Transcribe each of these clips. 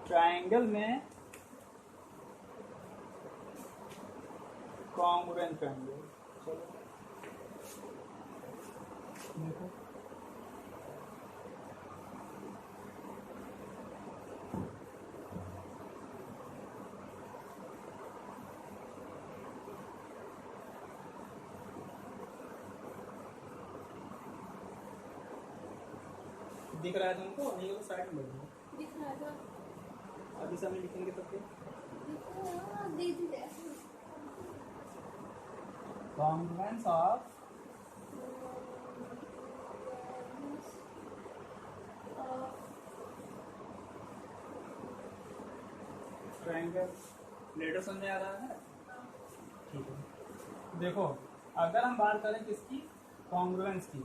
Triangle में congruent triangle. चलो देखो, दिख रहा है तुमको? नहीं तो साइड में बैठो। दिख रहा है। अभी समय लिखेंगे तो फिर कॉन्ग्रुएंस ऑफ ट्राइंगल। लेटर समझ आ रहा है? ठीक है। देखो, अगर हम बात करें किसकी, कॉन्ग्रुएंस की,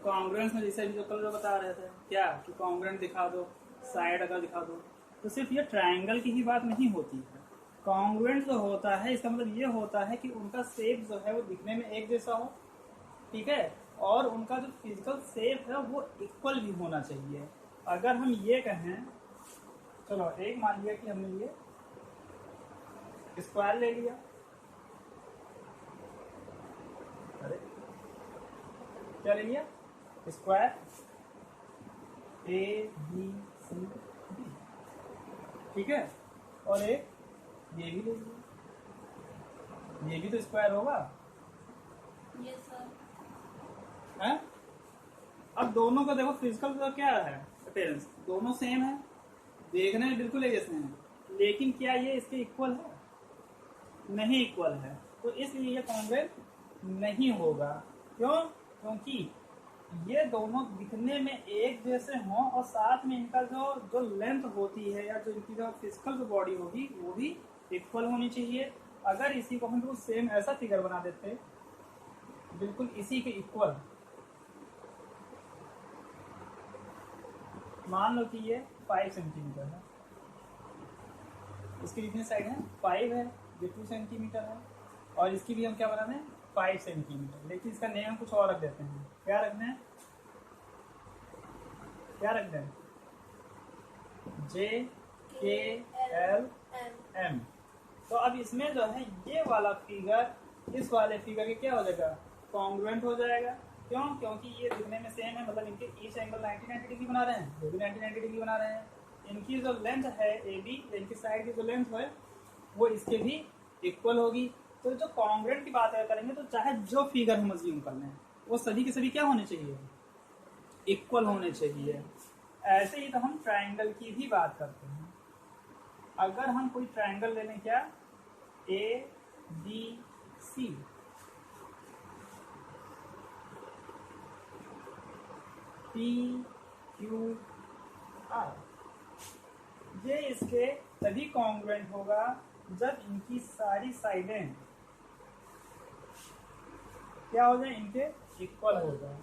कॉन्ग्रुएंस में जैसे जो कल जो बता रहे थे क्या कि कॉन्ग्रुएंट दिखा दो, साइड अगर दिखा दो, तो सिर्फ ये ट्राइंगल की ही बात नहीं होती है। कॉन्ग्रुएंट जो होता है इसका मतलब ये होता है कि उनका शेप जो है वो दिखने में एक जैसा हो, ठीक है, और उनका जो फिजिकल शेप है वो इक्वल भी होना चाहिए। अगर हम ये कहें, चलो एक मान लिया कि हमने ये स्क्वायर ले लिया, अरे क्या ले लिया, square A B C D, ठीक है, और एक ये भी ले लिया, ये भी तो स्क्वायर होगा। Yes sir. है? अब दोनों का देखो फिजिकल तो क्या है अपीयरेंस, दोनों सेम है, देखने में बिल्कुल एक जैसे हैं, लेकिन क्या ये इसके इक्वल है? नहीं इक्वल है, तो इसलिए ये कॉन्ग्रुएंट नहीं होगा। क्यों? क्योंकि ये दोनों दिखने में एक जैसे हों और साथ में इनका जो जो लेंथ होती है या जो इनकी जो फिजिकल जो बॉडी होगी वो भी इक्वल होनी चाहिए। अगर इसी को हम बिल्कुल सेम ऐसा फिगर बना देते, बिल्कुल इसी के इक्वल, मान लो कि ये 5 सेंटीमीटर है, इसकी कितनी साइड है? 5 है, ये 2 सेंटीमीटर है, और इसकी भी हम क्या बना दें? 5 सेंटीमीटर, लेकिन इसका नेम हम कुछ और रख देते हैं। क्या रखना है? क्या रख दें? JKLM। तो अब इसमें जो है ये वाला फिगर इस वाले फिगर के क्या हो जाएगा? कॉन्ग्रुएंट हो जाएगा। क्यों? क्योंकि ये दिखने में सेम है, मतलब इनके ईच एंगल 90 डिग्री बना रहे हैं, ये भी 90 डिग्री बना रहे हैं। इनकी जो लेंथ है AB, इनकी साइड की जो लेंथ है वो इसके भी इक्वल होगी। तो जो कॉन्ग्रुएंट की बात करेंगे तो चाहे जो फिगर हम अज्यूम कर लें वो सभी के सभी क्या होने चाहिए? इक्वल होने चाहिए। ऐसे ही तो हम ट्राइंगल की भी बात करते हैं। अगर हम कोई ट्राइंगल ले लें, क्या, ABC, PQR, ये इसके तभी कॉन्ग्रुएंट होगा जब इनकी सारी साइडें क्या हो जाए? इनके इक्वल हो जाए।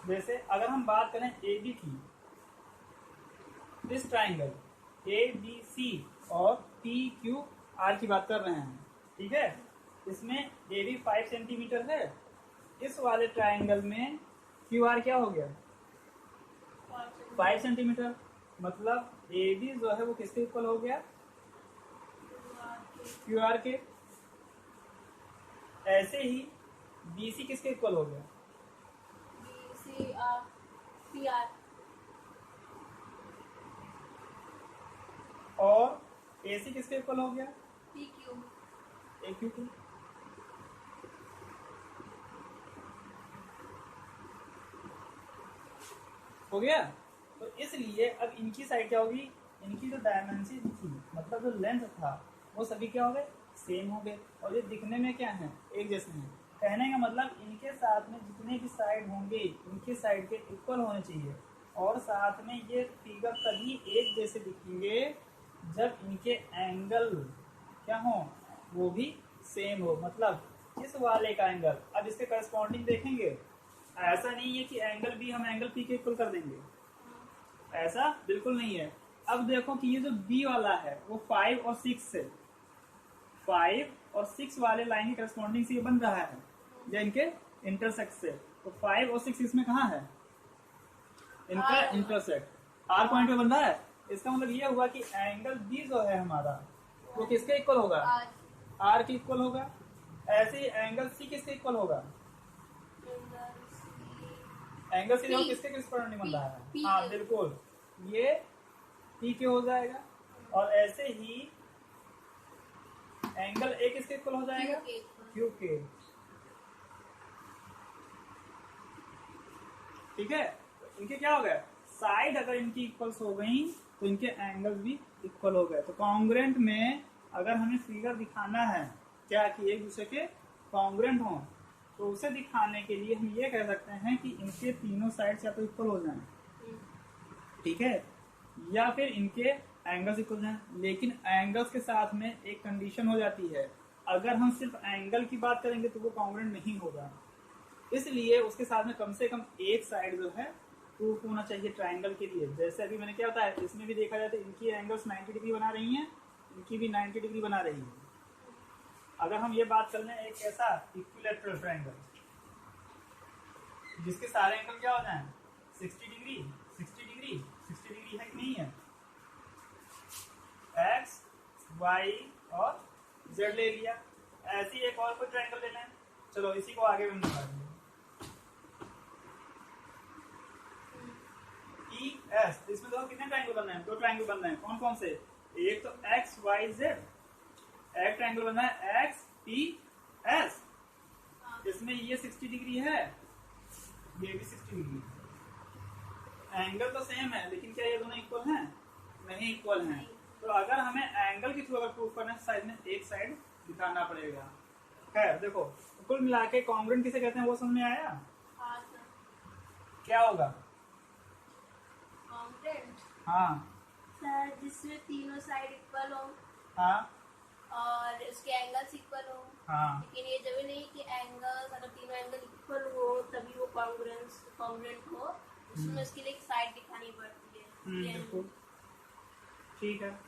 जैसे अगर हम बात करें AB की, इस ट्राइंगल ABC और PQR की बात कर रहे हैं, ठीक है, इसमें AB 5 सेंटीमीटर है, इस वाले ट्राइंगल में QR क्या हो गया? 5 सेंटीमीटर, मतलब AB जो है वो किसके इक्वल हो गया? QR के। ऐसे ही BC किसके इक्वल हो गया? PR। और AC किसके इक्वल हो गया? PQ। AQ के। हो गया। तो इसलिए अब इनकी साइड क्या होगी? इनकी जो डायमेंशन थी, मतलब जो लेंथ था, वो सभी क्या हो गए? सेम हो गए, और ये दिखने में क्या है? एक जैसे हैं। कहने का मतलब इनके साथ में जितने भी साइड होंगे इनके साइड के इक्वल होने चाहिए, और साथ में ये फिगर तभी एक जैसे दिखेंगे जब इनके एंगल क्या हो? वो भी सेम हो। मतलब इस वाले का एंगल अब इसके करस्पॉन्डिंग देखेंगे, ऐसा नहीं है कि एंगल भी हम एंगल पी के इक्वल कर देंगे, ऐसा बिल्कुल नहीं है। अब देखो कि ये जो बी वाला है वो 5 और 6 से, 5 और 6 वाले लाइन की करस्पॉन्डिंग से ये बन रहा है, या इनके इंटरसेक्ट से, तो 5 और 6 इसमें कहाँ है? इनका R इंटरसेक्ट आर पॉइंट पे बन रहा है। इसका मतलब ये हुआ कि एंगल बी जो है हमारा वो किसके इक्वल होगा, R आर के इक्वल होगा। ऐसे ही एंगल सी किसके इक्वल होगा, एंगल सी देखो P. किसके किस बन रहा है, P हाँ के। बिल्कुल, ये पी के हो जाएगा। और ऐसे ही एंगल ए किसके इक्वल हो जाएगा, Q के। क्यू के। ठीक है, तो इनके क्या हो गया, साइड अगर इनकी इक्वल्स हो गई तो इनके एंगल्स भी इक्वल हो गए। तो कॉन्ग्रेंट में अगर हमें फिगर दिखाना है क्या कि एक दूसरे के कॉन्ग्रेंट हों, तो उसे दिखाने के लिए हम ये कह सकते हैं कि इनके तीनों साइड्स या तो इक्वल हो जाएं, ठीक है, या फिर इनके एंगल्स इक्वल जाएं। लेकिन एंगल्स के साथ में एक कंडीशन हो जाती है, अगर हम सिर्फ एंगल की बात करेंगे तो वो कॉन्ग्रेंट नहीं होगा। इसलिए उसके साथ में कम से कम एक साइड जो है प्रूफ होना चाहिए ट्रायंगल के लिए। जैसे अभी मैंने क्या बताया, इसमें भी देखा जाए तो इनकी एंगल्स 90 डिग्री बना रही हैं, इनकी भी 90 डिग्री बना रही है। अगर हम ये बात कर लें एक ऐसा इक्विलैटरल ट्रायंगल जिसके सारे एंगल क्या हो जाए 60 डिग्री 60 डिग्री 60 डिग्री है कि नहीं है, एक्स वाई और जेड ले लिया। ऐसी एक और कोई ट्रायंगल ले लें, चलो इसी को आगे भी निकाल लें। ई एस, इसमें देखो कितने ट्रायंगल बनना है, दो ट्रायंगल बनना है। कौन कौन से, एक तो एक्स वाई जेड, एक ट्रायंगल बनना है एक्स पी एस, इसमें ये 60 डिग्री है, ये भी 60 डिग्री। एंगल तो सेम है लेकिन क्या ये दोनों इक्वल हैं, नहीं इक्वल हैं। तो अगर हमें एंगल के थ्रू अगर प्रूफ करना है साइड में एक साइड दिखाना पड़ेगा। खैर देखो, कुल मिला के कॉन्ग्रेंट किसे कहते हैं वो समझ में आया, हाँ सर। क्या होगा, कॉन्ग्रेंट हाँ सर जिसमें तीनों साइड इक्वल हो हाँ और उसके एंगल्स इक्वल हो। हाँ, लेकिन ये जरूरी नहीं कि एंगल्स अगर तीनों एंगल इक्वल हो तभी वो कॉन्ग्रेंट हो, उसमें उसके लिए एक साइड दिखानी पड़ती है। ये बिल्कुल ठीक है।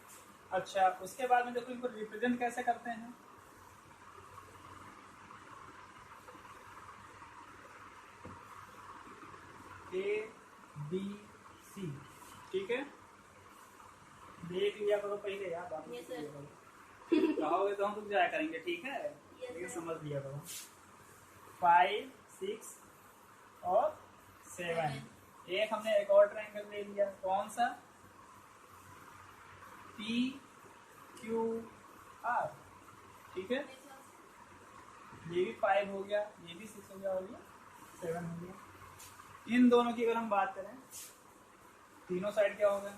अच्छा, उसके बाद में देखो इनको रिप्रेजेंट कैसे करते हैं, ए बी सी, ठीक है, देख लिया करो पहले यार, बाद में Yes, sir. कहोगे तो हम रुक जाया करेंगे, ठीक है, Yes, ये sir. समझ लिया करो। 5 6 और 7, एक हमने एक और ट्रायंगल ले लिया, कौन सा, पी क्यू आर, ठीक है, ये भी 5 हो गया, ये भी 6 हो गया और ये 7 हो गया। इन दोनों की अगर हम बात करें, तीनों साइड क्या हो गए,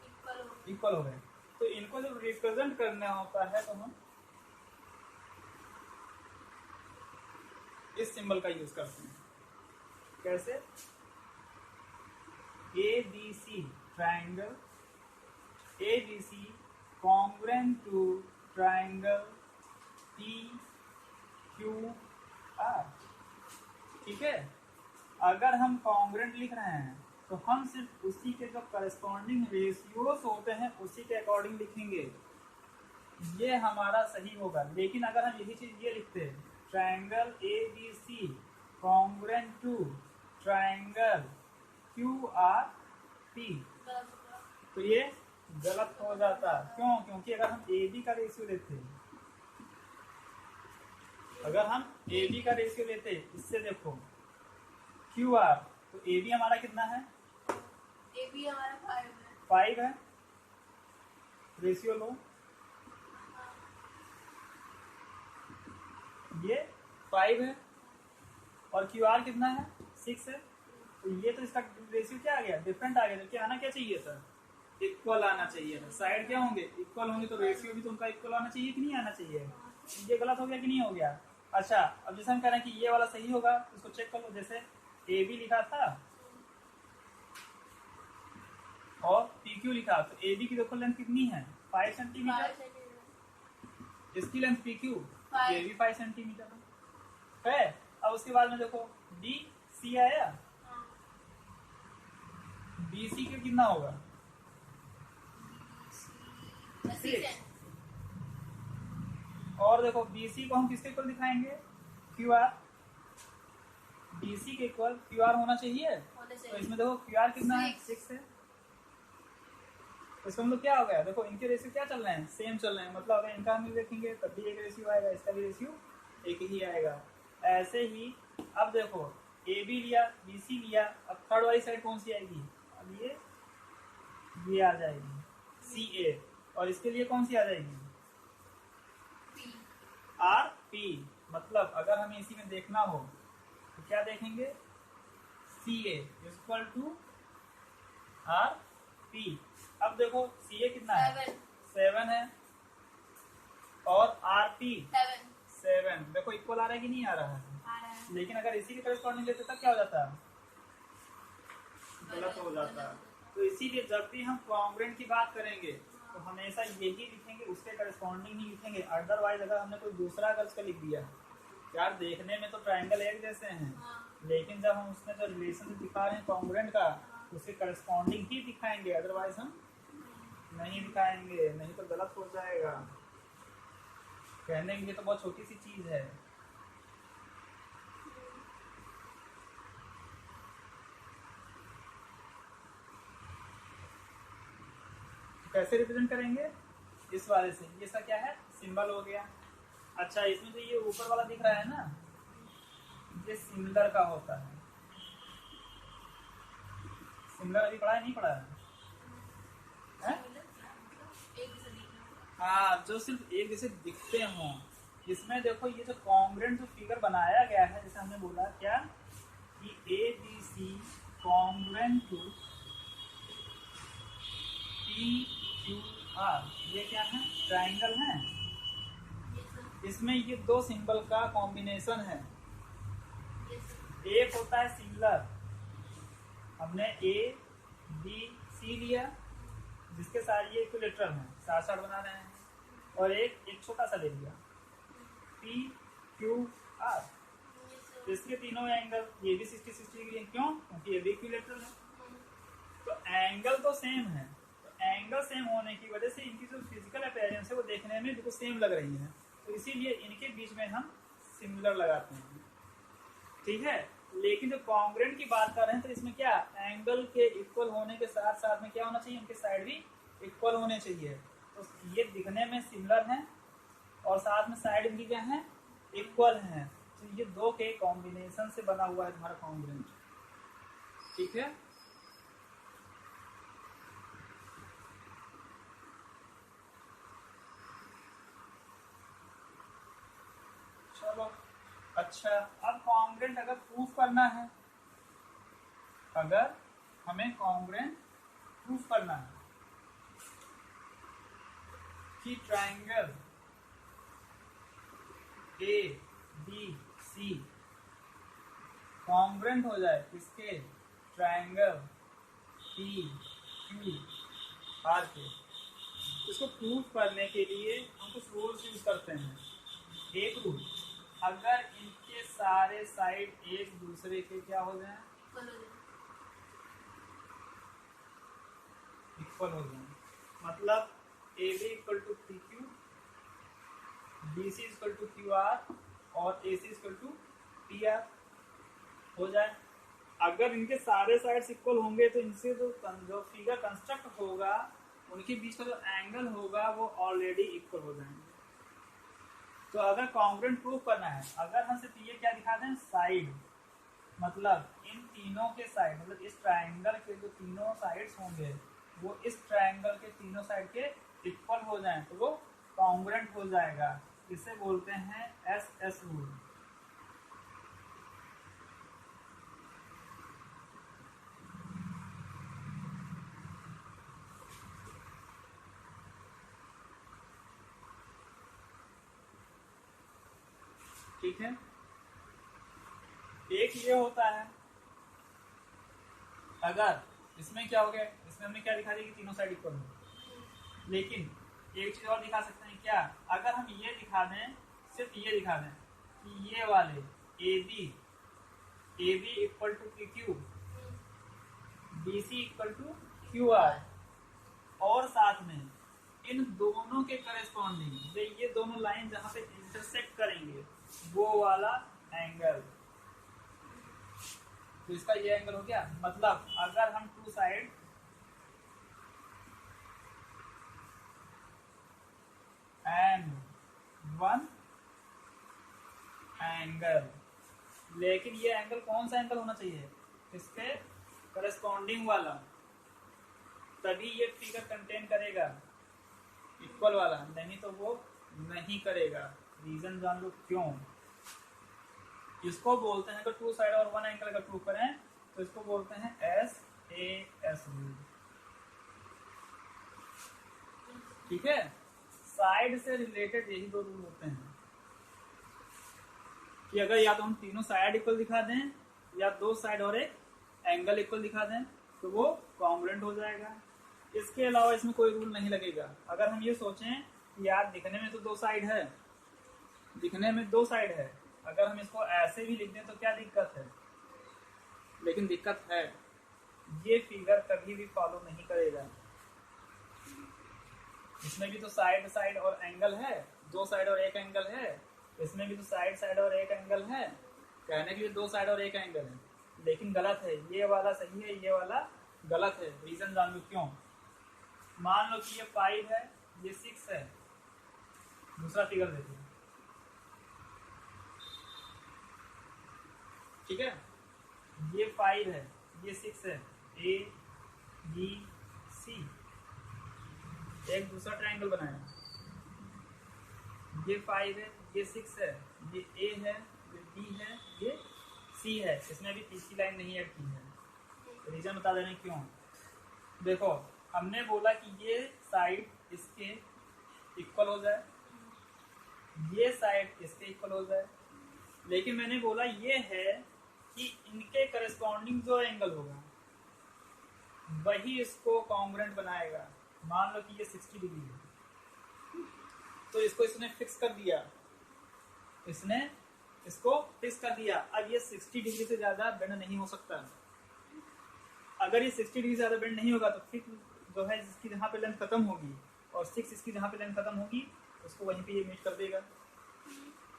इक्वल हो। इक्वल हो गए। तो इनको जब रिप्रेजेंट करना होता है तो हम इस सिंबल का यूज करते हैं। कैसे, A B C triangle, A B C congruent to triangle P Q R, ठीक है। अगर हम कॉन्ग्रेंट लिख रहे हैं तो हम सिर्फ उसी के जो करस्पॉन्डिंग रेशियोज होते हैं उसी के अकॉर्डिंग लिखेंगे, ये हमारा सही होगा। लेकिन अगर हम यही चीज ये लिखते हैं, triangle A B C congruent to triangle Q R P, तो ये गलत हो जाता। क्यों, क्योंकि अगर हम ए बी का रेशियो लेते, अगर हम ए बी का रेशियो लेते, इससे देखो क्यू आर, तो ए बी हमारा कितना है, ए बी हमारा 5 है। 5 है, रेशियो लो, ये 5 है और क्यू आर कितना है 6 है, तो ये तो इसका रेशियो क्या आ गया, डिफरेंट आ गया। जबकि आना क्या चाहिए था, इक्वल आना चाहिए था। साइड क्या होंगे, इक्वल होंगे, तो रेशियो भी तो उनका इक्वल आना चाहिए कि नहीं आना चाहिए। ये गलत हो गया कि नहीं हो गया। अच्छा, अब जैसे हम कह रहे हैं कि ये वाला सही होगा, इसको चेक कर लो। जैसे ए बी लिखा था और पी क्यू लिखा, तो ए बी की देखो लेंथ कितनी है 5 सेंटीमीटर, इसकी लेंथ पी क्यू ये भी 5 सेंटीमीटर है। अब उसके बाद में देखो डी सी आया, बी सी के कितना होगा 6, और देखो बी सी को हम किसके इक्वल दिखाएंगे, क्यू आर, बी सी के इक्वल क्यू आर होना चाहिए, पे तो से इसमें देखो क्यू आर कितना है, 6 है। तो इसका मतलब क्या हो गया, देखो इनके रेशियो क्या चल रहे हैं, सेम चल रहे हैं। मतलब अगर इनका हम देखेंगे तब भी एक रेशियो आएगा, इसका भी रेशियो एक ही आएगा। ऐसे ही अब देखो ए बी लिया, बी सी लिया, अब थर्ड वाली साइड कौन सी आएगी, अब ये आ जाएगी सी ए, और इसके लिए कौन सी आ जाएगी, पी आर पी। मतलब अगर हमें इसी में देखना हो तो क्या देखेंगे, सी ए इक्वल टू आर पी। अब देखो सी ए कितना है, 7 है, और आर पी 7। देखो इक्वल आ रहा है कि नहीं आ रहा है, आ रहा है। लेकिन अगर इसी के करस्पॉन्डिंग लेते तब क्या हो जाता, गलत हो जाता। तो इसीलिए जब भी हम कॉन्ग्रुएंट की बात करेंगे तो हमेशा यही लिखेंगे, उसके करस्पॉन्डिंग ही लिखेंगे। अदरवाइज अगर हमने कोई दूसरा कर्ज का लिख दिया, यार देखने में तो ट्रायंगल एक जैसे हैं, लेकिन जब हम उसमें जो रिलेशन दिखा रहे हैं कॉन्ग्रुएंट का, उसके करस्पॉन्डिंग ही दिखाएंगे, अदरवाइज हम नहीं दिखाएंगे, नहीं तो गलत हो जाएगा। कहने के लिए तो बहुत छोटी सी चीज है। कैसे रिप्रेजेंट करेंगे, इस वाले से, ये सा क्या है, सिंबल हो गया। अच्छा इसमें जो ये ऊपर वाला दिख रहा है ना, ये सिमिलर का होता है। सिमिलर अभी पढ़ा है, नहीं पढ़ा है? हाँ, जो सिर्फ एक जैसे दिखते हों। इसमें देखो ये जो कॉन्ग्रुएंट जो फिगर बनाया गया है, जैसे हमने बोला क्या कि A B C congruent to P Q R, ये क्या है, ट्रायंगल है। इसमें ये दो सिंबल का कॉम्बिनेशन है। एक होता है सिमिलर, हमने ए बी सी लिया जिसके साथ ये इक्विलेटरल है, साथ साथ बना रहे हैं, और एक छोटा सा ले लिया पी क्यू आर। इसके तीनों एंगल ये भी 60-60 डिग्री है, क्यों, क्योंकि ये भी इक्विलेटरल है। तो एंगल तो सेम है, तो एंगल सेम होने की वजह से इनकी जो फिजिकल अपीयरेंस है वो देखने में बिल्कुल सेम लग रही है, तो इसीलिए इनके बीच में हम सिमिलर लगाते हैं, ठीक है। लेकिन जब कॉन्ग्रुएंट की बात कर रहे हैं तो इसमें क्या, एंगल के इक्वल होने के साथ साथ में क्या होना चाहिए, उनके साइड भी इक्वल होने चाहिए। तो ये दिखने में सिमिलर हैं और साथ में साइड भी क्या है, इक्वल हैं। तो ये दो के कॉम्बिनेशन से बना हुआ है हमारा कॉन्ग्रुएंट, ठीक है। चलो अच्छा, अब कॉन्ग्रुएंट अगर प्रूफ करना है, अगर हमें कॉन्ग्रुएंट प्रूफ करना है कि triangle A B C congruent हो जाए किसके, ट्रायंगल पी क्यू आर के, इसको प्रूफ करने के लिए हम कुछ रूल्स यूज करते हैं। एक रूल, अगर इनके सारे साइड एक दूसरे के क्या हो जाए, इक्वल हो जाए, मतलब A B equal to P Q, B C equal to Q R, और A C equal to P R हो जाए। अगर इनके सारे साइड्स इक्वल होंगे तो इनसे जो फिगर कंस्ट्रक्ट होगा, उनके बीच का जो एंगल होगा वो ऑलरेडी इक्वल हो जाएंगे। तो अगर कॉन्ग्रुएंट प्रूफ करना है, अगर हम सिर्फ ये क्या दिखा दें, साइड, मतलब इन तीनों के साइड, मतलब इस ट्रायंगल के जो तीनों साइड्स होंगे वो इस ट्रायंगल के तीनों साइड के इक्वल हो जाएं, तो वो कॉन्ग्रुएंट हो जाएगा। इसे बोलते हैं एस एस रूल। ठीक है, एक ये होता है, अगर इसमें क्या हो गया, इसमें हमने क्या दिखा दिया कि तीनों साइड इक्वल हो। लेकिन एक चीज और दिखा सकते हैं क्या, अगर हम ये दिखा दें, सिर्फ ये दिखा दें कि ये वाले A B equal to P Q, B C equal to Q R, और साथ में इन दोनों के करेस्पॉन्डिंग ये दोनों लाइन जहां पे इंटरसेक्ट करेंगे वो वाला एंगल, तो इसका ये एंगल हो गया। मतलब अगर हम two side and one angle, लेकिन ये एंगल कौन सा एंगल होना चाहिए, इसके करस्पॉन्डिंग वाला, तभी ये फिगर कंटेन करेगा इक्वल वाला, नहीं तो वो नहीं करेगा। रीजन जान लो क्यों। इसको बोलते हैं, अगर टू साइड और वन एंगल का प्रूव करें तो इसको बोलते हैं SAS रूल। ठीक है, साइड से रिलेटेड यही दो रूल होते हैं कि अगर या तो हम तीनों साइड इक्वल दिखा दें या दो साइड और एक एंगल इक्वल दिखा दें तो वो कॉन्ग्रुएंट हो जाएगा। इसके अलावा इसमें कोई रूल नहीं लगेगा। अगर हम ये सोचें कि यार दिखने में तो दो साइड है, दिखने में दो साइड है, अगर हम इसको ऐसे भी लिख दें तो क्या दिक्कत है, लेकिन दिक्कत है, ये फिगर कभी भी फॉलो नहीं करेगा। इसमें भी तो साइड साइड और एंगल है, दो साइड और एक एंगल है, इसमें भी तो साइड साइड और एक एंगल है, कहने के लिए दो साइड और एक एंगल है, लेकिन गलत है। ये वाला सही है, ये वाला गलत है। रीजन जान लो क्यों। मान लो कि ये 5 है, ये 6 है। दूसरा फिगर देखिए, ठीक है, ये 5 है, ये 6 है, ABC, एक दूसरा ट्रायंगल बनाया। ये 5 है, ये 6 है, ये A है, ये B है, ये C है। इसमें भी तीसरी लाइन नहीं ऐड की है। रीजन बता देने क्यों। देखो, हमने बोला कि ये साइड इसके इक्वल हो जाए, ये साइड इसके इक्वल हो जाए, लेकिन मैंने बोला ये है कि इनके करस्पॉन्डिंग जो एंगल होगा वही इसको कॉन्ग्रुएंट बनाएगा। मान लो कि ये 60 डिग्री है, तो इसको इसने फिक्स कर दिया, इसने इसको फिक्स कर दिया। अब ये 60 डिग्री से ज्यादा बेंड नहीं हो सकता। अगर ये 60 डिग्री से ज्यादा बेंड नहीं होगा तो फिर जो है जिसकी जहाँ पे लेंथ खत्म होगी और 6 इसकी जहाँ पे लेंथ खत्म होगी उसको वहीं पे ये मीट कर देगा,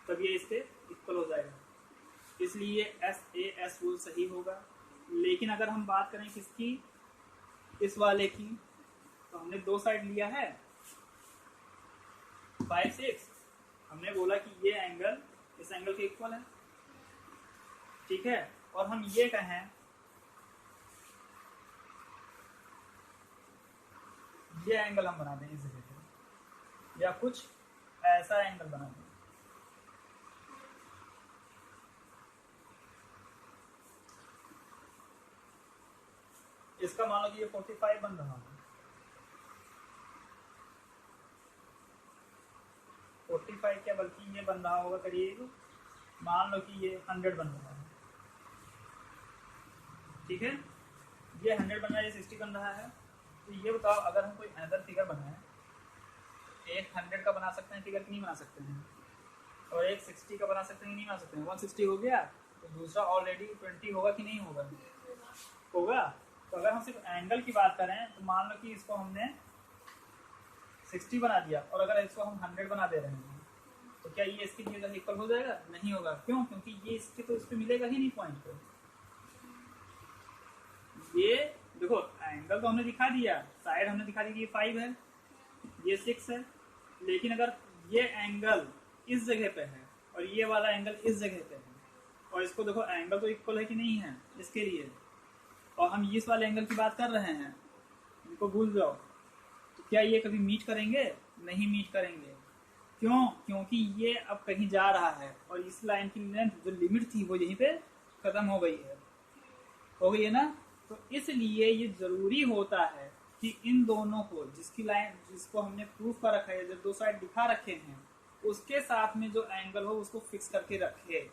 तब ये इसके इक्वल हो जाएगा। इसलिए SAS रूल सही होगा। लेकिन अगर हम बात करें किसकी, इस वाले की, तो हमने दो साइड लिया है 5, 6, हमने बोला कि ये एंगल इस एंगल के इक्वल है, ठीक है, और हम ये कहें ये एंगल हम बना दें इस जगह पे, या कुछ ऐसा एंगल बना दें। इसका मान लो कि ये 45 बन रहा है, 45 क्या बल्कि ये बन रहा होगा करीब, मान लो कि ये 100 बन रहा है, ठीक है, ये 100 बन रहा है, ये 60 बन रहा है। तो ये बताओ, अगर हम कोई अनदर फिगर बनाए, एक 100 का बना सकते हैं फिगर कि नहीं बना सकते हैं, और एक 60 का बना सकते हैं कि नहीं बना सकते हैं। 160 हो गया तो दूसरा ऑलरेडी 20 होगा कि नहीं होगा, होगा। तो अगर हम सिर्फ एंगल की बात करें तो मान लो कि इसको हमने 60 बना दिया और अगर इसको हम 100 बना दे रहे हैं तो क्या ये इसके लिए इक्वल हो जाएगा? नहीं होगा। क्यों? क्योंकि ये इसके तो इस पे मिलेगा ही नहीं पॉइंट पे। ये देखो एंगल तो हमने दिखा दिया, साइड हमने दिखा दी कि ये 5 है, ये 6 है, लेकिन अगर ये एंगल इस जगह पे है और ये वाला एंगल इस जगह पे है और इसको देखो एंगल तो इक्वल है कि नहीं है इसके लिए, और हम इस वाले एंगल की बात कर रहे हैं, इनको भूल जाओ, तो क्या ये कभी मीट करेंगे? नहीं मीट करेंगे। क्यों? क्योंकि ये अब कहीं जा रहा है और इस लाइन की लेंथ जो लिमिट थी वो यहीं पे खत्म हो गई है, है ना। तो इसलिए ये जरूरी होता है कि इन दोनों को, जिसकी लाइन जिसको हमने प्रूफ कर रखा है, जो दो साइड दिखा रखे हैं, उसके साथ में जो एंगल हो उसको फिक्स करके रखे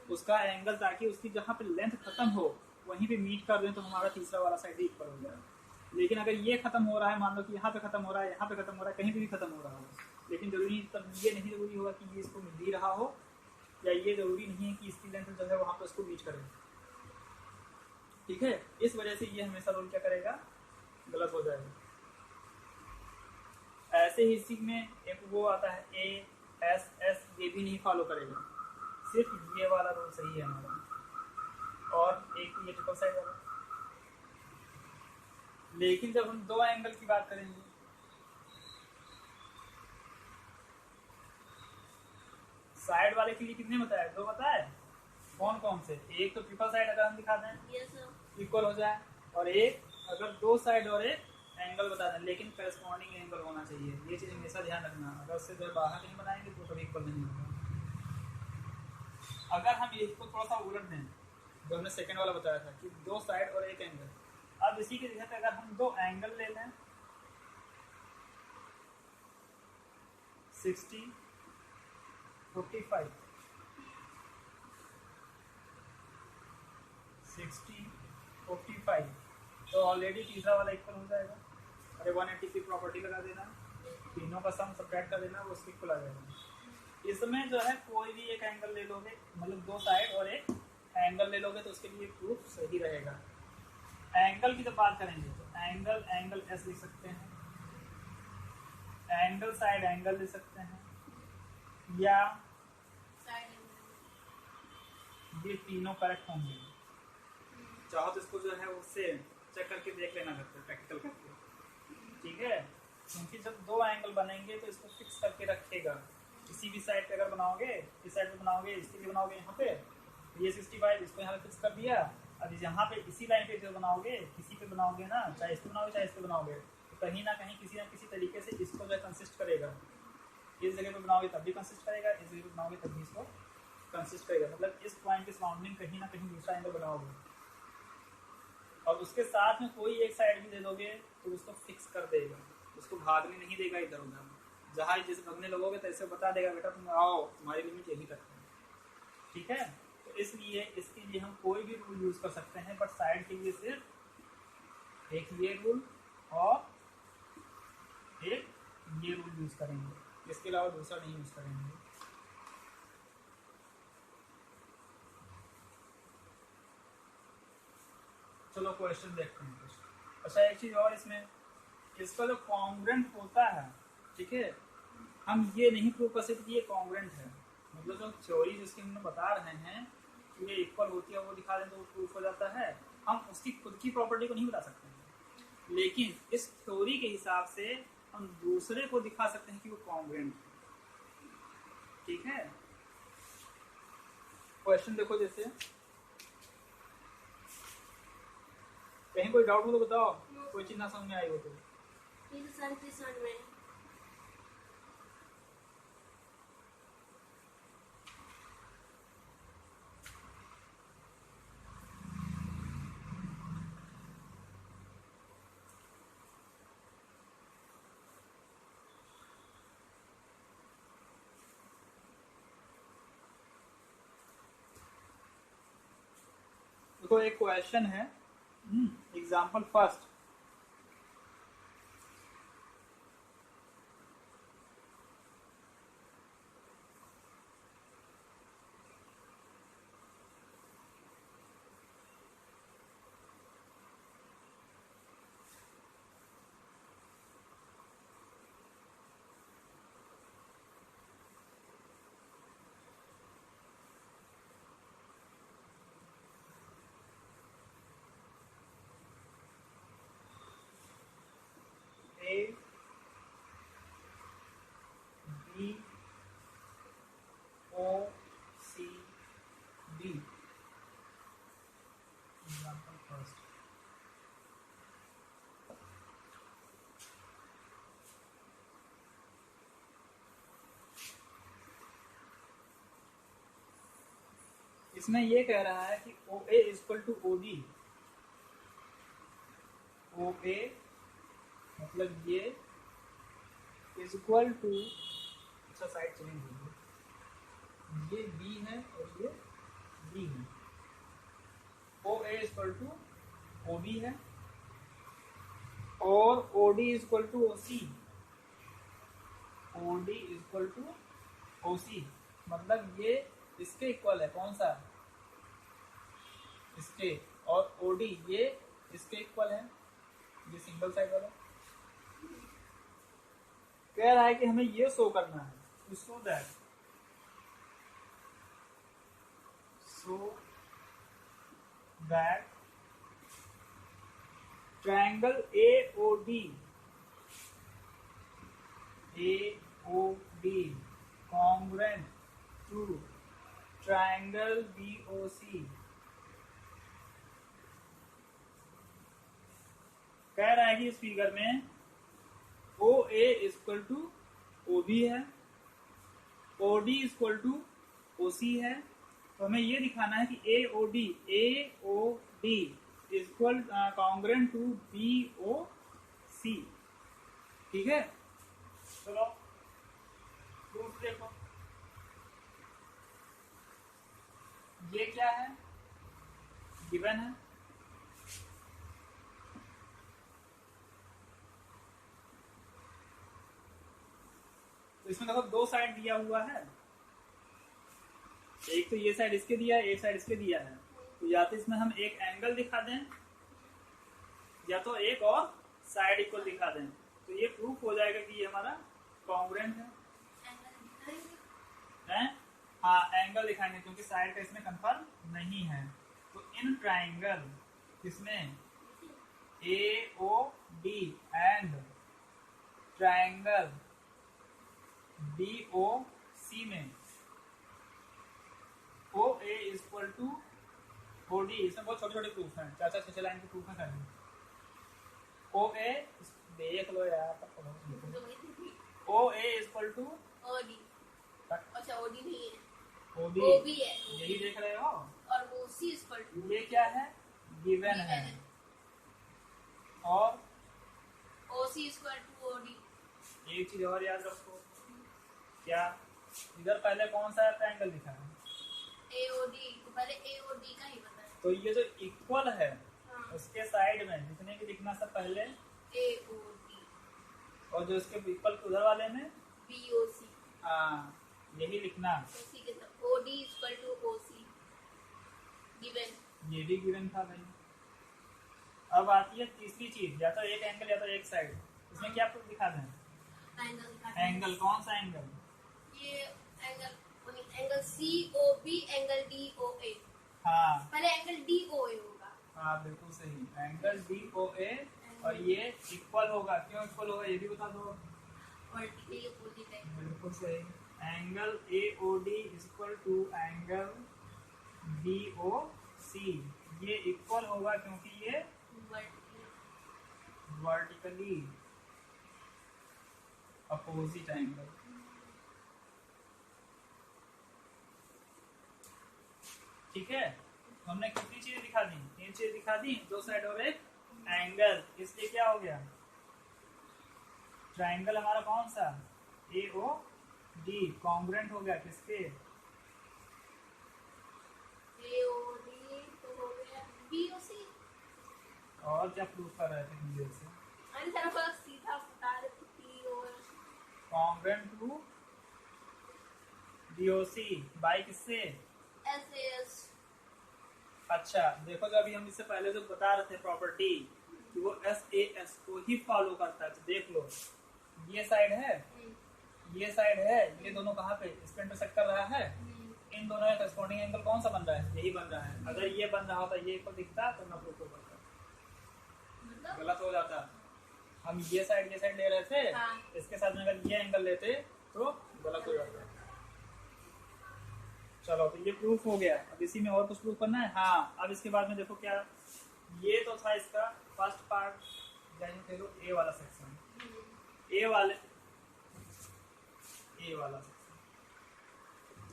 उसका एंगल, ताकि उसकी जहाँ पे लेंथ खत्म हो वहीं पे मीट कर दें तो हमारा तीसरा वाला साइड ही इक्वल हो जाए। लेकिन अगर ये खत्म हो रहा है, मान लो कि यहाँ पे खत्म हो रहा है, यहाँ पे खत्म हो रहा है, कहीं पे भी खत्म हो रहा हो, लेकिन जरूरी तब ये नहीं जरूरी होगा कि ये इसको मिल ही रहा हो, या ये जरूरी नहीं है कि इसकी लेंथ जो है वहाँ पे उसको मीट करे। ठीक है, इस वजह से ये हमेशा रूल क्या करेगा? गलत हो जाएगा। ऐसे ही इसी में एक वो आता है ASS, ये भी नहीं फॉलो करेगा, सिर्फ ये वाला रूल सही है हमारा, और एक तो ये ट्रिपल साइड वाला। लेकिन जब हम दो एंगल की बात करेंगे, साइड वाले के लिए कितने बताए, दो बताए, कौन कौन से, एक तो ट्रिपल साइड अगर हम दिखा दें यस सर। इक्वल हो जाए, और एक अगर दो साइड और एक एंगल बता दें, लेकिन करस्पॉन्डिंग एंगल होना चाहिए। ये चीज़ हमेशा ध्यान रखना, अगर उससे जो बाहर नहीं बनाएंगे तो कभी इक्वल नहीं होगा। अगर हम इसको थोड़ा सा उलट दें, जो हमने सेकंड वाला बताया था कि दो साइड और एक एंगल, अब इसी की जगह पे अगर हम दो एंगल ले लें 60 45 60 45, तो ऑलरेडी तीसरा वाला इक्वल हो जाएगा। अरे 180 की प्रॉपर्टी लगा देना, तीनों का सम सब्ट्रैक्ट कर देना, वो उसके इक्वल आ जाएगा। इसमें जो है कोई भी एक एंगल ले लोगे, मतलब दो साइड और एक एंगल ले लोगे तो उसके लिए प्रूफ सही रहेगा। एंगल की जब बात करेंगे तो एंगल एंगल एस लिख सकते हैं, एंगल साइड एंगल ले सकते हैं, या साइड ये तीनों करेक्ट होंगे। चाहो तो इसको जो है उससे चेक करके देख लेना घर पे प्रैक्टिकल करके, ठीक है। क्योंकि जब दो एंगल बनेंगे तो इसको फिक्स करके रखेगा। किसी भी साइड पे अगर बनाओगे, इस साइड पे बनाओगे, इसके लिए बनाओगे यहाँ पे, ये 65 इसको यहाँ पे फिक्स कर दिया। अब यहाँ पे इसी लाइन पे जो बनाओगे, किसी पे बनाओगे ना, चाहे इस पे बनाओगे चाहे इस पे बनाओगे, तो कहीं ना कहीं किसी ना किसी तरीके से इसको जो है कंसिस्ट करेगा। इस जगह पे बनाओगे तब भी कंसिस्ट करेगा, इस जगह पे बनाओगे तब भी इसको कंसिस्ट करेगा। मतलब इस पॉइंट के सराउंडिंग कहीं ना कहीं दूसरा एंगल बनाओगे, और उसके साथ में कोई एक साइड भी दे दोगे तो उसको फिक्स कर देगा, उसको भागने नहीं देगा इधर उधर। जहाँ जैसे भागने लगोगे तो ऐसे बता देगा बेटा तुम आओ, तुम्हारी लिमिट यही तक है, ठीक है। तो इसलिए इसके लिए हम कोई भी रूल यूज कर सकते हैं, बट साइड के लिए सिर्फ एक ये रूल और एक ये रूल यूज करेंगे, इसके अलावा दूसरा नहीं यूज करेंगे। चलो क्वेश्चन देखते हैं कुछ। अच्छा एक चीज और, इसमें इसका जो कॉन्ग्रेंट होता है, ठीक है, हम ये नहीं प्रूव कर सकते कि ये कॉन्ग्रेंट है। मतलब जो थ्योरी जिसकी हम बता रहे हैं कि ये इक्वल होती है वो दिखा दें तो वो प्रूफ हो जाता है। हम उसकी खुद की प्रॉपर्टी को नहीं बता सकते हैं, लेकिन इस थ्योरी के हिसाब से हम दूसरे को दिखा सकते हैं कि वो कॉन्ग्रेंट है, ठीक है। क्वेश्चन देखो, जैसे कहीं कोई डाउट हो तो बताओ, कोई चीज ना समझ में आई हो तो। समझ में देखो एक क्वेश्चन है, example first, A B O C D, example first. इसमें ये कह रहा है कि O A equal to O D, O A मतलब ये इज इक्वल टू, अच्छा साइड चलेंगे, ये बी है और ये बी है, O A equal to O B है, और O D equal to O C, O D equal to O C, मतलब ये इसके इक्वल है, कौन सा, इसके, और ओ डी ये इसके इक्वल है, ये सिंगल साइड वाला। कह रहा है कि हमें ये शो करना है, सो that triangle AOD congruent to triangle BOC। कह रहा है कि इस फिगर में OA इक्वल टू OB है, OD इक्वल टू OC है। तो हमें ये दिखाना है कि AOD equal congruent to BOC। ठीक है, चलो प्रूफ देखो। ये क्या है, गिवन है। तो इसमें देखो दो साइड दिया हुआ है, एक तो ये साइड इसके दिया है, एक साइड इसके दिया है। तो या तो इसमें हम एक एंगल दिखा दें या तो एक और साइड इक्वल दिखा दें, तो ये प्रूफ हो जाएगा कि ये हमारा कॉन्ग्रुएंट है। हाँ, एंगल दिखाएंगे क्योंकि साइड का इसमें कंफर्म नहीं है। तो इन ट्राइंगल इसमें AOD एंड ट्राइंगल BOC में OA इक्वल टू OD, इसमें बहुत छोटे छोटे प्रूफ हैं, 4-6 लाइन के प्रूफ हैं। OA देख लो यार, OA इक्वल टू OD। अच्छा OD नहीं है, OB OB है, यही देख रहे हो। और OC इक्वल टू ये क्या है, गिवन है। और OC इक्वल टू OD। एक चीज और याद रखो, क्या इधर पहले कौन सा ट्रायंगल दिखा है, AOD। तो पहले AOD का ही बताया। तो ये जो इक्वल है हाँ। उसके साइड में जितने की दिखना सब पहले AOD, और जो इसके इक्वल उधर वाले में BOC। हाँ, यही लिखना। OC के साथ OD equal to OC given. ये भी गिवन था भाई। अब आती है तीसरी चीज, या तो एक एंगल या तो एक साइड। इसमें क्या प्रूफ दिखा दें, एंगल। कौन सा एंगल, ये एंगल COB, एंगल DOA। हाँ पहले एंगल DOA होगा। हाँ बिल्कुल सही, एंगल DOA, और ये इक्वल होगा। क्यों इक्वल होगा ये भी बता दो। वर्टिकली अपोजिट है। बिल्कुल सही, angle AOD equal to angle BOC, ये इक्वल होगा क्योंकि ये वर्टिकली अपोजिट एंगल। ठीक है, तो हमने कितनी चीजें दिखा दी, 3 चीजें दिखा दी, 2 साइड और एक एंगल। इसलिए क्या हो गया, ट्राइंगल हमारा कौन सा, AOD कॉन्ग्रुएंट हो गया किसके, AOD तो हो गया BOC। और क्या प्रूफ कर रहे थे हम देर से, अरे तरफ सीधा बता रहे थे कॉन्ग्रुएंट टू BOC बाय किससे, SAS। अच्छा देखो, जो अभी हम इससे पहले जो बता रहे थे प्रॉपर्टी कि वो SAS को ही फॉलो करता है। तो देख लो, ये साइड है, ये साइड है, ये दोनों कहाँ पे इस पे इंटरसेक्ट कर रहा है। इन दोनों का करस्पॉन्डिंग एंगल कौन सा बन रहा है, यही बन रहा है। अगर ये बन रहा होता, ये इक्वल दिखता तो ना प्रूफ होता, गलत हो जाता। हम ये साइड ले रहे थे, हाँ। इसके साथ में अगर ये एंगल लेते तो गलत हो जाता। चलो, तो ये प्रूफ हो गया। अब इसी में और कुछ प्रूफ करना है। हाँ, अब इसके बाद में देखो क्या, ये तो था इसका फर्स्ट पार्ट, जाइए लो ए वाला सेक्शन, ए वाला सेक्शन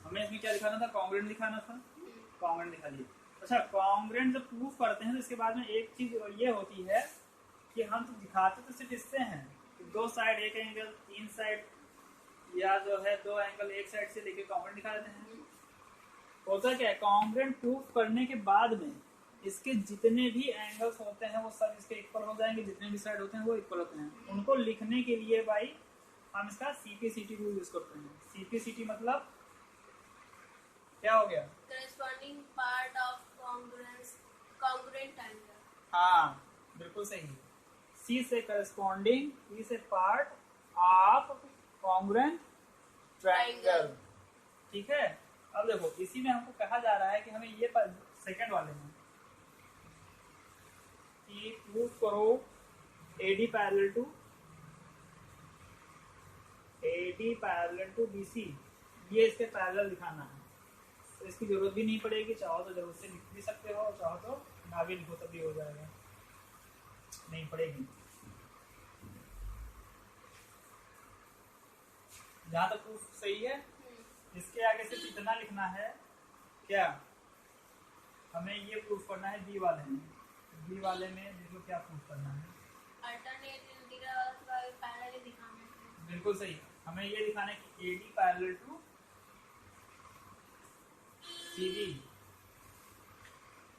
हमें इसमें क्या दिखाना था, कॉन्ग्रुएंट दिखाना था, कॉन्ग्रुएंट दिखा दिया। अच्छा, कॉन्ग्रुएंट जब प्रूफ करते हैं तो इसके बाद में एक चीज ये होती है कि हम तो दिखाते तो सिर्फ इससे हैं, 2 साइड एक एंगल, 3 साइड, या जो है 2 एंगल एक साइड से लेके कॉन्ग्रुएंट दिखा देते हैं। होता क्या है, कॉन्ग्रुएंट प्रूफ करने के बाद में इसके जितने भी एंगल्स होते हैं वो सब इसके इक्वल हो जाएंगे, जितने भी साइड होते हैं वो इक्वल होते हैं। उनको लिखने के लिए भाई हम इसका CPCT रूल यूज करते हैं। CPCT मतलब क्या हो गया, corresponding part of congruent triangle। हाँ बिल्कुल सही, C से करस्पॉन्डिंग, P से पार्ट ऑफ कॉन्ग्रुएंट ट्रायंगल। ठीक है, अब देखो इसी में हमको कहा जा रहा है कि हमें ये सेकंड वाले में कि प्रूफ करो AD पैरेलल टू BC, ये इसके पैरेलल दिखाना है। तो इसकी जरूरत भी नहीं पड़ेगी, चाहो तो जरूरत से लिख भी सकते हो, चाहो तो ना भी लिखो तभी हो जाएगा, नहीं पड़ेगी। जहाँ तक प्रूफ सही है। इसके आगे से कितना लिखना है, क्या हमें ये प्रूफ करना है बी वाले में। बी वाले में देखो क्या प्रूफ करना है, अल्टरनेट इंटीग्रल पैरेलल दिखाना है। बिल्कुल सही। हमें ये दिखाना है कि AD parallel to CD,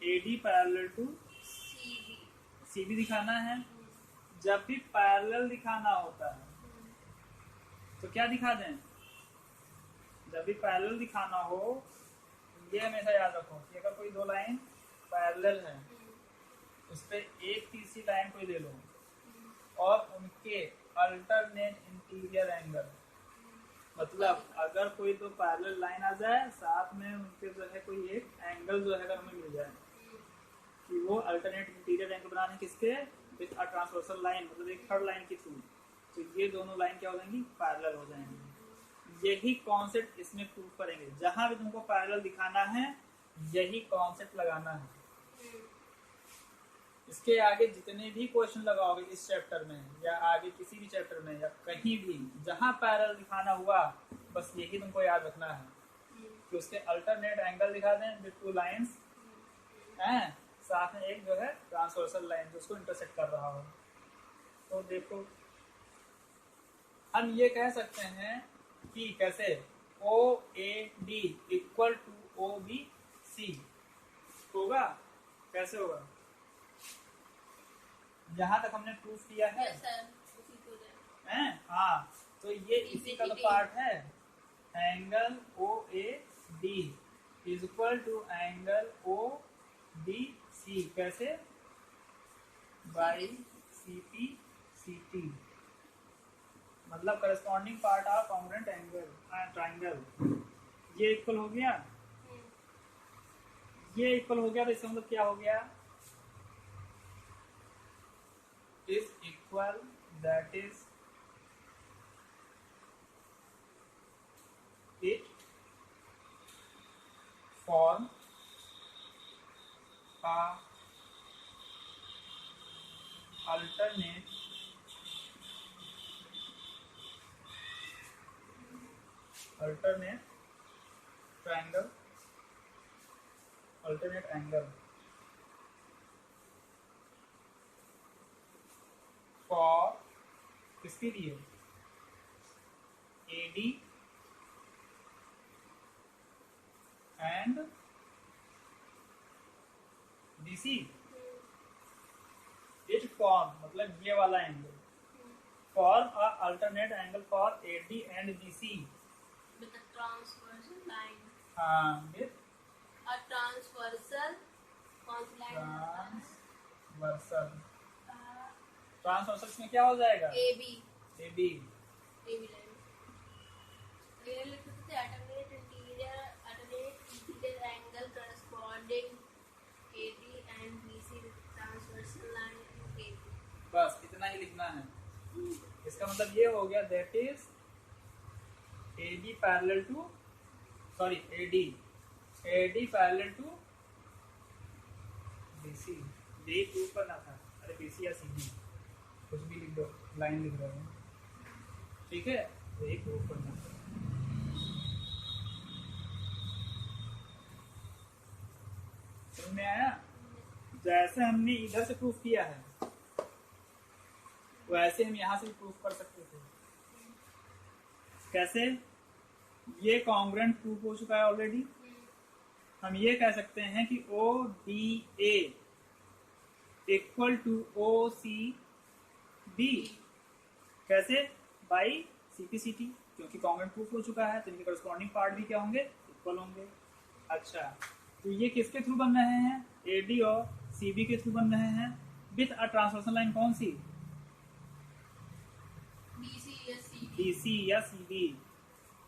AD parallel to CB दिखाना है। जब भी पैरेलल दिखाना होता है तो क्या दिखा दें, जब भी पैरेलल दिखाना हो ये हमेशा याद रखो कि अगर कोई दो लाइन पैरेलल है उस पर एक तीसरी लाइन कोई ले लो और उनके अल्टरनेट इंटीरियर एंगल, मतलब अगर कोई दो पैरेलल लाइन आ जाए साथ में उनके जो है कोई एक एंगल जो है अगर हमें मिल जाए कि वो अल्टरनेट इंटीरियर एंगल बनाने किसके विद अ ट्रांसवर्सल लाइन, मतलब एक थर्ड लाइन के थ्रू, तो ये दोनों लाइन क्या हो जाएंगी, पैरेलल हो जाएंगी। यही कॉन्सेप्ट इसमें प्रूव करेंगे, जहां भी तुमको पैरेलल दिखाना है यही कॉन्सेप्ट लगाना है। इसके आगे जितने भी क्वेश्चन लगाओगे इस चैप्टर में या आगे किसी भी चैप्टर में या कहीं भी जहां पैरेलल दिखाना हुआ बस यही तुमको याद रखना है कि उसके अल्टरनेट एंगल दिखा दें विद टू लाइंस हैं, साथ में एक जो है ट्रांसवर्सल लाइन जो उसको इंटरसेक्ट कर रहा हो। तो देखो हम ये कह सकते हैं कि कैसे OAD इक्वल टू OBC होगा, कैसे होगा, जहां तक हमने प्रूफ किया है। हाँ, तो ये इसी का तो पार्ट है। Angle OAD is equal to angle OBC, कैसे, बाई CPCT, मतलब corresponding part of congruent angle triangle. ये इक्वल हो गया, ये इक्वल हो गया, तो इसका मतलब क्या हो गया, is equal, that is it form a alternate triangle, alternate angle for किसके लिए, AD and BC। It form मतलब ये वाला angle, form a alternate angle for AD and BC with a transversal line, with a transversal transversal. Transversal में क्या हो जाएगा, AB line। ये लिख सकते हैं alternate interior angle corresponding AD and BC with transversal line AB। बस इतना ही लिखना है। इसका मतलब ये हो गया that is AD parallel to AD parallel to BC। यही प्रूव करना था, अरे BC या CD कुछ भी लिख दो, लाइन लिख रहे हो, ठीक है, तो यही प्रूव करना था। समझ में आया, जैसे हमने इधर से प्रूफ किया है वैसे हम यहाँ से भी प्रूफ कर सकते थे। कैसे, ये कॉन्ग्रुएंट प्रूफ हो चुका है ऑलरेडी। हम ये कह सकते हैं कि ODA इक्वल टू OCB, कैसे, बाई CPCT, क्योंकि कॉन्ग्रुएंट प्रूफ हो चुका है तो इनके करस्पॉन्डिंग पार्ट भी क्या होंगे, इक्वल होंगे। अच्छा, तो ये किसके थ्रू बन रहे हैं, AD और CB के थ्रू बन रहे हैं विथ अ ट्रांसवर्सल लाइन, कौन सी, BC या CB।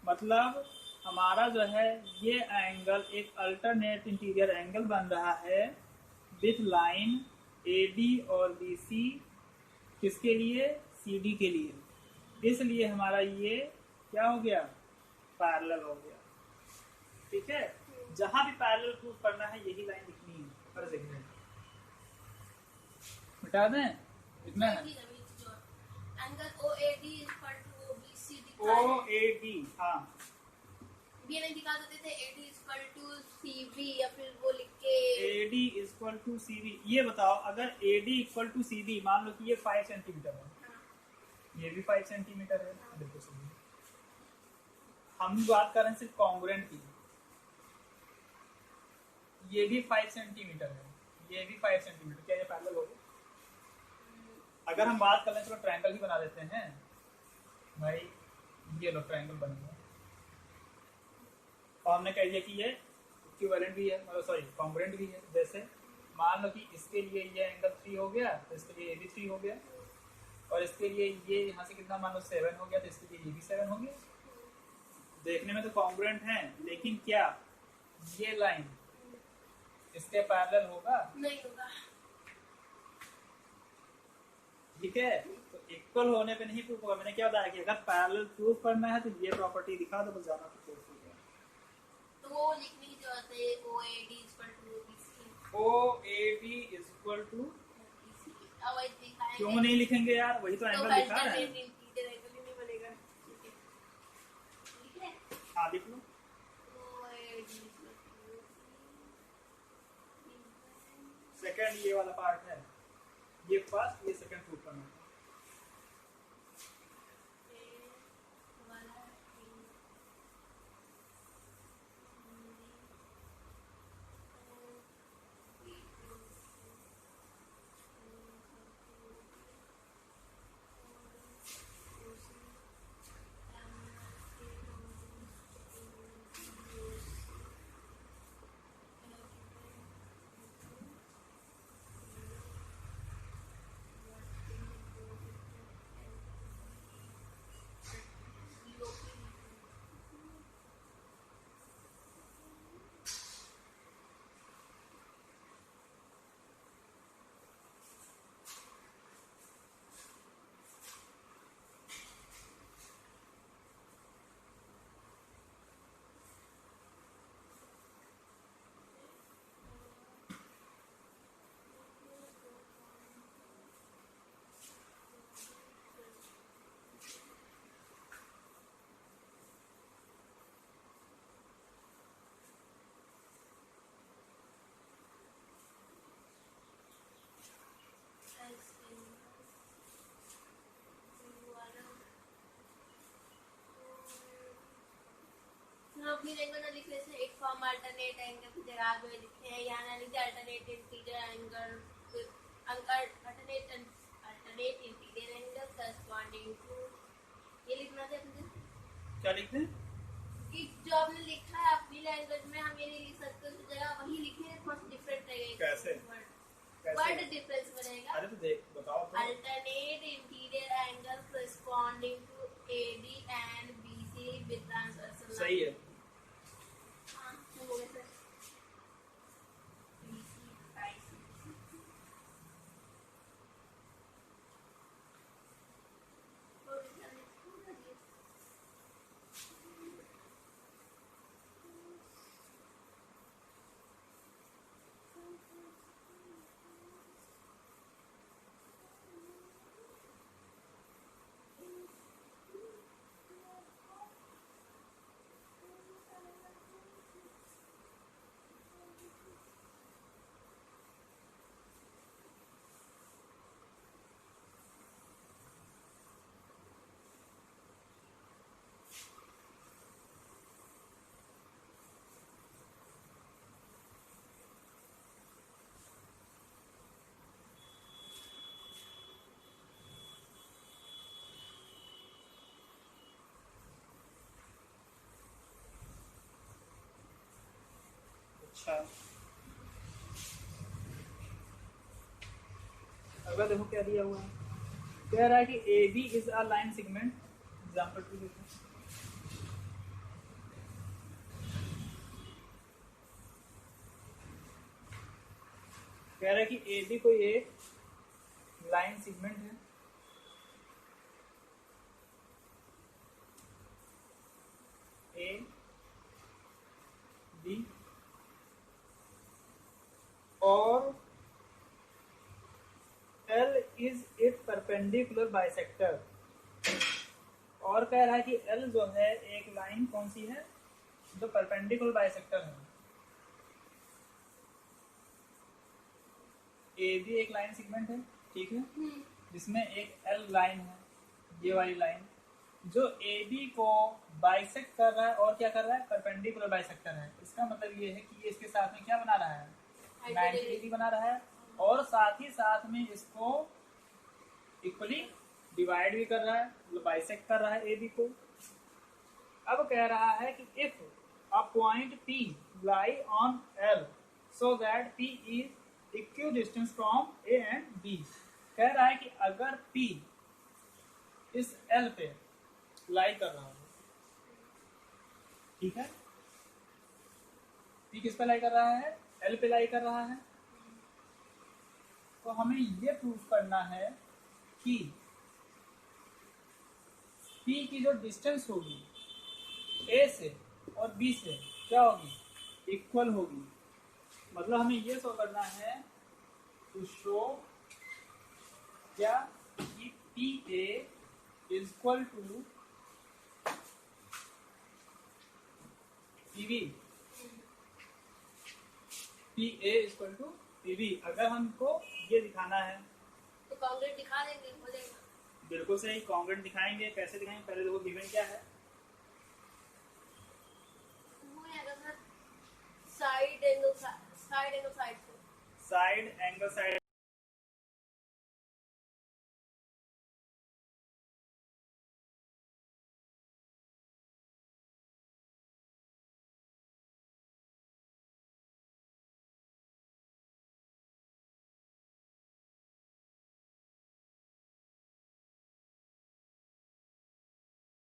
मतलब हमारा जो है ये एंगल एक अल्टरनेट इंटीरियर एंगल बन रहा है विथ लाइन AD और BC किसके लिए? CD के लिए, इसलिए हमारा ये क्या हो गया? पैरेलल हो गया। ठीक है, जहां भी पैरेलल प्रूफ करना है यही लाइन लिखनी है हर जगह। बता दें इतना है। Angle OAD equal to OBC दिखा है। OAD, हाँ ये नहीं दिखा देते थे AD इक्वल टू CV या फिर वो लिख के AD इक्वल टू CV। ये बताओ, अगर AD इक्वल टू CD, मान लो कि ये 5 सेंटीमीटर है, ये भी 5 सेंटीमीटर है, देखो सही। हम बात कर रहे हैं सिर्फ कॉन्ग्रुएंट की। ये भी 5 सेंटीमीटर है, ये भी 5 सेंटीमीटर, क्या ये पैरेलल होगा? अगर हम बात कर लें तो ट्रायंगल ही बना देते हैं भाई। ये लो ट्रायंगल बन गया, और हमने कह दिया कि ये इक्विवेलेंट भी है, मतलब सॉरी कॉन्ग्रुएंट भी है। जैसे मान लो कि इसके लिए ये एंगल 3 हो गया, तो इसके लिए ये भी 3 हो गया, और इसके लिए ये यहाँ से कितना मान लो 7 हो गया, तो इसके लिए ये भी 7 हो गया। देखने में तो कॉन्ग्रुएंट है, लेकिन क्या ये लाइन इसके पैरेलल होगा? नहीं होगा। ठीक है, तो इक्वल होने पे नहीं प्रूफ होगा। मैंने क्या बताया कि अगर पैरेलल प्रूफ करना है तो ये प्रॉपर्टी दिखा दो, बस जाना तो प्रूफ हो गया। तो वो लिखने की जरूरत है OAD equal to OBC। OAD equal to, अब वही दिखाएंगे। क्यों नहीं लिखेंगे यार, वही तो एंगल दिखा रहे हैं। इंटीरियर एंगल ही नहीं बनेगा। ठीक है, हाँ लिख लो। OAD इक्वल टू सेकंड ये वाला पार्ट है, ये फर्स्ट ये सेकंड प्रूफ करना है। अपनी एंगल ना लिख रहे थे, एक फॉर्म अल्टरनेट एंगल की जगह पे लिखे हैं, यहाँ ना लिखे alternate interior angle alternate interior angle corresponding to, ये लिखना था अपने। क्या लिखते हैं? कि जो आपने लिखा है अपनी लैंग्वेज में हम ये नहीं लिख सकते, उस जगह वही लिखे हैं, थोड़ा डिफरेंट रहेगा। कैसे? वर्ड डिफरेंस बनेगा। अरे तो देख बताओ तो। Alternate interior angle corresponding to AD and BC with transversal line. सही है। हाँ, हो गया सर। BC IC अच्छा, अगर देखो क्या दिया हुआ है, कह रहा है कि AB is a line segment. Example 2 देखो, कह रहा है कि ए बी कोई एक लाइन सेगमेंट है, ए बी, और L is it perpendicular bisector. और कह रहा है कि L जो है एक लाइन कौन सी है, जो परपेंडिकुलर बाइसेक्टर है। ए भी एक लाइन सेगमेंट है, ठीक है, जिसमें एक L लाइन है, ये वाली लाइन, जो ए बी को बाइसेक्ट कर रहा है और क्या कर रहा है, परपेंडिकुलर बाइसेक्टर है। इसका मतलब ये है कि ये इसके साथ में क्या बना रहा है, 90 डिग्री बना रहा है, और साथ ही साथ में इसको इक्वली डिवाइड भी कर रहा है, मतलब बाइसेक्ट कर रहा है ए बी को। अब कह रहा है कि if a point P lie on L so that P is equi distance from A and B। कह रहा है कि अगर P इस L पे लाई कर रहा हो, ठीक है, P किस पे लाई कर रहा है, L पे लाई कर रहा है, तो हमें ये प्रूफ करना है कि P की जो डिस्टेंस होगी A से और B से क्या होगी, इक्वल होगी। मतलब हमें ये शो करना है, टू शो क्या कि PA is equal to PB, PA is equal to PB। अगर हमको ये दिखाना है तो कॉन्क्रीट दिखा देंगे, हो जाएगा। बिल्कुल सही, कॉन्ग्रुएंट दिखाएंगे। कैसे दिखाएंगे, पहले देखो गिवन क्या है, साइड एंगल साइड से साइड एंगल साइड